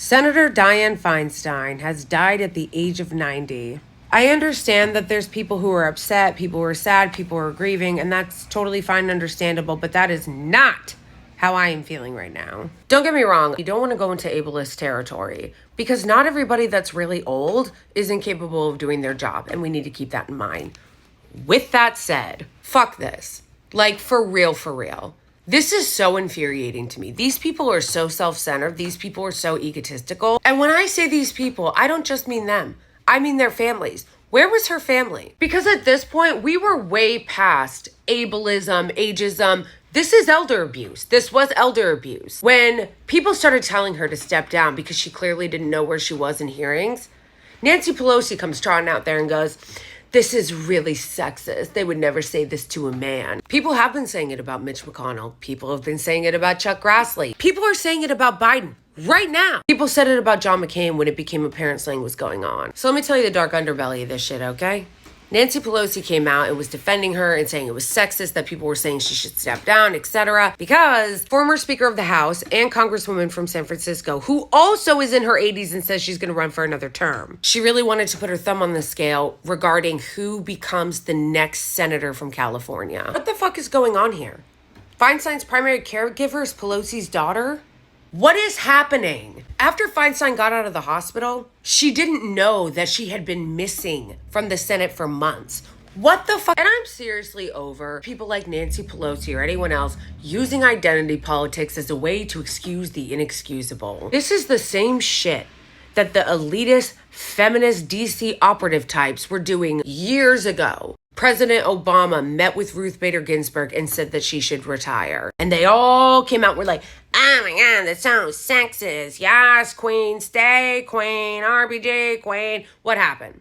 Senator Diane Feinstein has died at the age of 90. I understand that there's people who are upset, people who are sad, people who are grieving, and that's totally fine and understandable, but that is not how I am feeling right now. Don't get me wrong, you don't want to go into ableist territory because not everybody that's really old is incapable of doing their job, and we need to keep that in mind. With that said, fuck this. Like, for real, for real. This is so infuriating to me. These people are so self-centered. These people are so egotistical. And when I say these people, I don't just mean them. I mean their families. Where was her family? Because at this point, we were way past ableism, ageism. This is elder abuse. This was elder abuse. When people started telling her to step down because she clearly didn't know where she was in hearings, Nancy Pelosi comes trotting out there and goes, "This is really sexist. They would never say this to a man." People have been saying it about Mitch McConnell. People have been saying it about Chuck Grassley. People are saying it about Biden right now. People said it about John McCain when it became apparent something was going on. So let me tell you the dark underbelly of this shit, okay? Nancy Pelosi came out and was defending her and saying it was sexist, that people were saying she should step down, etc. Because former Speaker of the House and Congresswoman from San Francisco, who also is in her 80s and says she's going to run for another term, she really wanted to put her thumb on the scale regarding who becomes the next senator from California. What the fuck is going on here? Feinstein's primary caregiver is Pelosi's daughter? What is happening? After Feinstein got out of the hospital, she didn't know that she had been missing from the Senate for months. What the fuck? And I'm seriously over people like Nancy Pelosi or anyone else using identity politics as a way to excuse the inexcusable. This is the same shit that the elitist, feminist DC operative types were doing years ago. President Obama met with Ruth Bader Ginsburg and said that she should retire. And they all came out and were like, "Oh my God, that sounds sexist. Yes, queen, stay queen, RBG queen." What happened?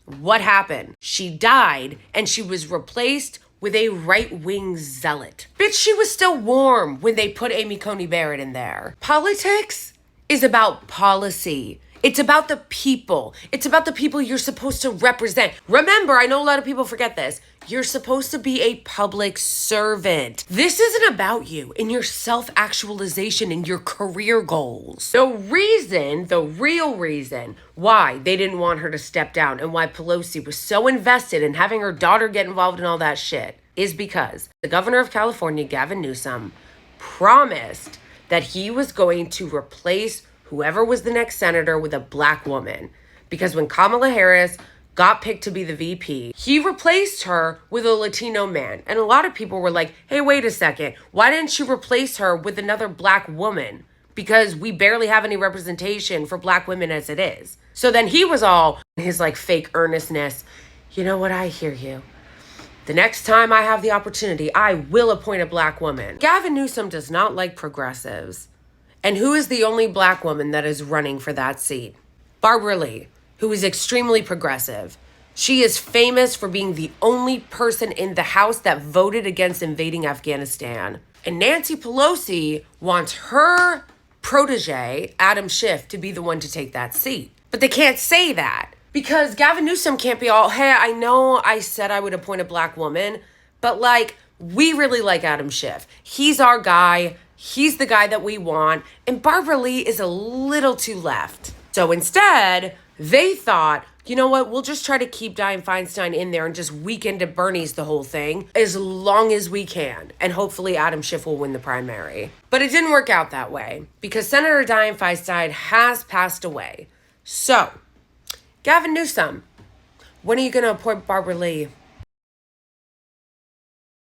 What happened? She died and she was replaced with a right-wing zealot. Bitch, she was still warm when they put Amy Coney Barrett in there. Politics is about policy. It's about the people. It's about the people you're supposed to represent. Remember, I know a lot of people forget this. You're supposed to be a public servant. This isn't about you and your self-actualization and your career goals. The real reason why they didn't want her to step down and why Pelosi was so invested in having her daughter get involved in all that shit is because the governor of California, Gavin Newsom, promised that he was going to replace whoever was the next senator with a black woman. Because when Kamala Harris got picked to be the VP, he replaced her with a Latino man. And a lot of people were like, hey, wait a second. Why didn't you replace her with another black woman? Because we barely have any representation for black women as it is. So then he was all his like fake earnestness. You know what? I hear you. The next time I have the opportunity, I will appoint a black woman. Gavin Newsom does not like progressives. And who is the only black woman that is running for that seat? Barbara Lee, who is extremely progressive. She is famous for being the only person in the House that voted against invading Afghanistan. And Nancy Pelosi wants her protege, Adam Schiff, to be the one to take that seat. But they can't say that because Gavin Newsom can't be all, hey, I know I said I would appoint a black woman, but like, we really like Adam Schiff. He's our guy. He's the guy that we want. And Barbara Lee is a little too left. So instead, they thought, you know what? We'll just try to keep Diane Feinstein in there and just weaken to Bernie's the whole thing as long as we can. And hopefully Adam Schiff will win the primary. But it didn't work out that way because Senator Diane Feinstein has passed away. So, Gavin Newsom, when are you going to appoint Barbara Lee?